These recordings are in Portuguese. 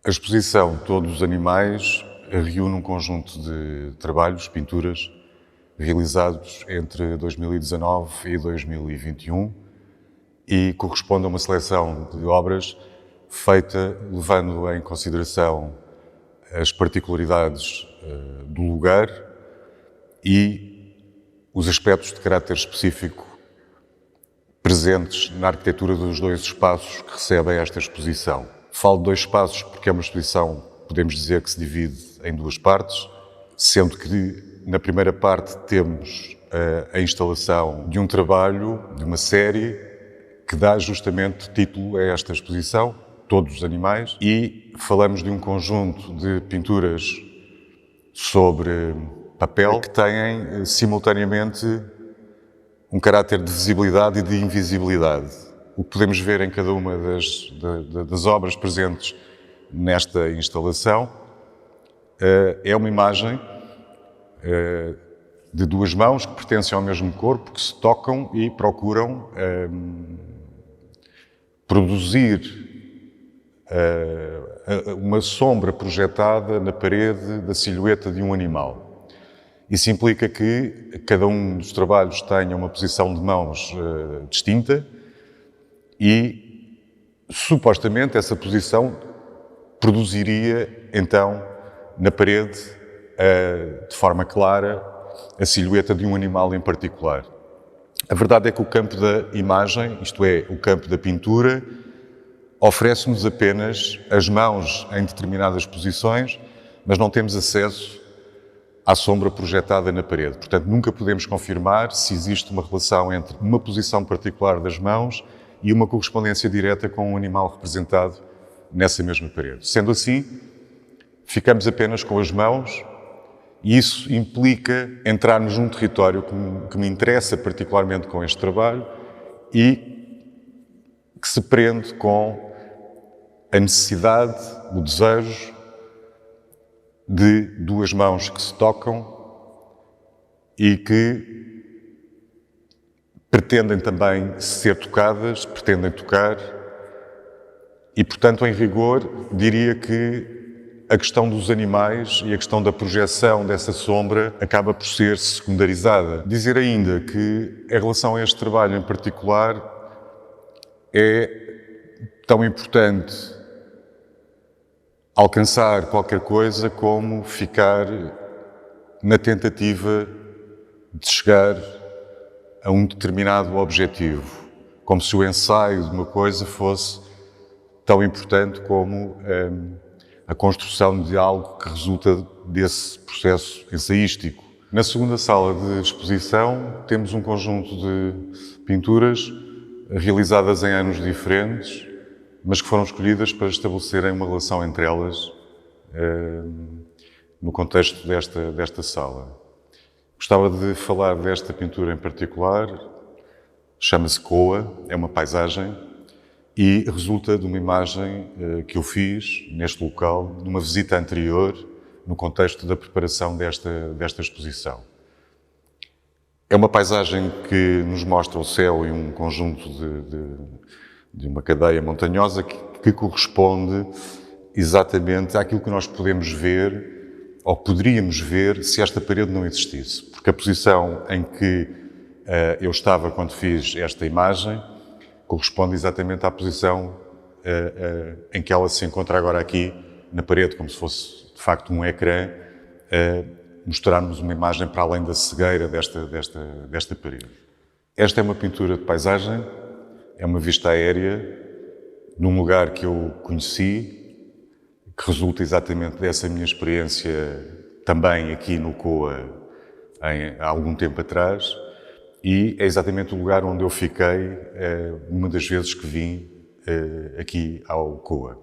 A exposição Todos os Animais reúne um conjunto de trabalhos, pinturas, realizados entre 2019 e 2021 e corresponde a uma seleção de obras feita levando em consideração as particularidades do lugar e os aspectos de caráter específico presentes na arquitetura dos dois espaços que recebem esta exposição. Falo de dois espaços porque é uma exposição, podemos dizer, que se divide em duas partes, sendo que na primeira parte temos a instalação de um trabalho, de uma série, que dá justamente título a esta exposição, Todos os Animais, e falamos de um conjunto de pinturas sobre papel que têm simultaneamente um caráter de visibilidade e de invisibilidade. O que podemos ver em cada uma das obras presentes nesta instalação é uma imagem de duas mãos que pertencem ao mesmo corpo, que se tocam e procuram produzir uma sombra projetada na parede da silhueta de um animal. Isso implica que cada um dos trabalhos tenha uma posição de mãos distinta e, supostamente, essa posição produziria, então, na parede, de forma clara, a silhueta de um animal em particular. A verdade é que o campo da imagem, isto é, o campo da pintura, oferece-nos apenas as mãos em determinadas posições, mas não temos acesso à sombra projetada na parede. Portanto, nunca podemos confirmar se existe uma relação entre uma posição particular das mãos e uma correspondência direta com um animal representado nessa mesma parede. Sendo assim, ficamos apenas com as mãos e isso implica entrarmos num território que me interessa particularmente com este trabalho e que se prende com a necessidade, o desejo de duas mãos que se tocam e que pretendem também ser tocadas, pretendem tocar e, portanto, em rigor, diria que a questão dos animais e a questão da projeção dessa sombra acaba por ser secundarizada. Dizer ainda que, em relação a este trabalho em particular, é tão importante alcançar qualquer coisa como ficar na tentativa de chegar a um determinado objetivo, como se o ensaio de uma coisa fosse tão importante como a construção de algo que resulta desse processo ensaístico. Na segunda sala de exposição temos um conjunto de pinturas realizadas em anos diferentes, mas que foram escolhidas para estabelecerem uma relação entre elas no contexto desta sala. Gostava de falar desta pintura em particular, chama-se Coa, é uma paisagem e resulta de uma imagem que eu fiz neste local, numa visita anterior, no contexto da preparação desta exposição. É uma paisagem que nos mostra o céu e um conjunto de uma cadeia montanhosa que corresponde exatamente àquilo que nós podemos ver ou poderíamos ver se esta parede não existisse. Porque a posição em que eu estava quando fiz esta imagem corresponde exatamente à posição em que ela se encontra agora aqui na parede, como se fosse de facto um ecrã, mostrar-nos uma imagem para além da cegueira desta parede. Esta é uma pintura de paisagem, é uma vista aérea num lugar que eu conheci, que resulta exatamente dessa minha experiência também aqui no COA há algum tempo atrás e é exatamente o lugar onde eu fiquei uma das vezes que vim aqui ao COA.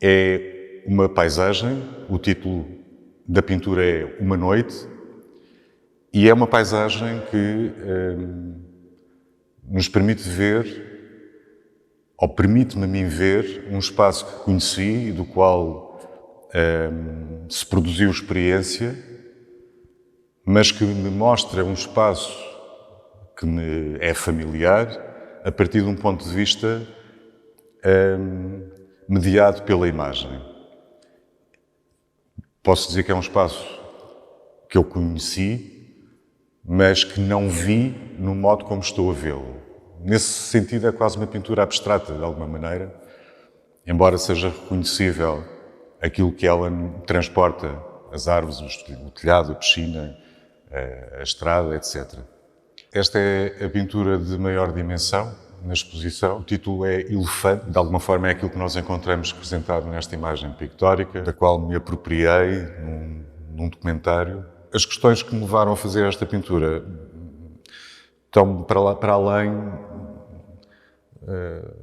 É uma paisagem, o título da pintura é Uma Noite e é uma paisagem que nos permite ver, ou permite-me a mim ver, um espaço que conheci e do qual se produziu experiência, mas que me mostra um espaço que me é familiar a partir de um ponto de vista mediado pela imagem. Posso dizer que é um espaço que eu conheci, mas que não vi no modo como estou a vê-lo. Nesse sentido, é quase uma pintura abstrata, de alguma maneira, embora seja reconhecível aquilo que ela transporta, as árvores, o telhado, a piscina, a estrada, etc. Esta é a pintura de maior dimensão na exposição. O título é Elefante, de alguma forma é aquilo que nós encontramos representado nesta imagem pictórica, da qual me apropriei num documentário. As questões que me levaram a fazer esta pintura estão para além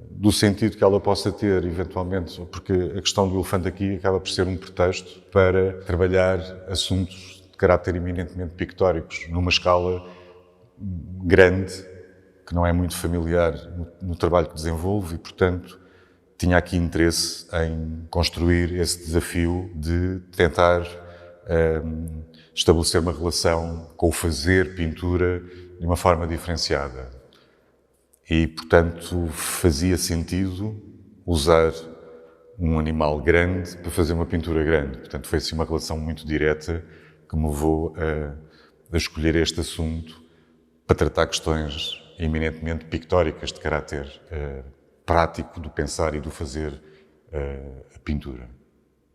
do sentido que ela possa ter, eventualmente, porque a questão do elefante aqui acaba por ser um pretexto para trabalhar assuntos de caráter eminentemente pictóricos, numa escala grande, que não é muito familiar no trabalho que desenvolvo e, portanto, tinha aqui interesse em construir esse desafio de tentar estabelecer uma relação com o fazer pintura de uma forma diferenciada. E, portanto, fazia sentido usar um animal grande para fazer uma pintura grande. Portanto, foi assim uma relação muito direta que me levou a escolher este assunto para tratar questões eminentemente pictóricas de caráter prático do pensar e do fazer a pintura.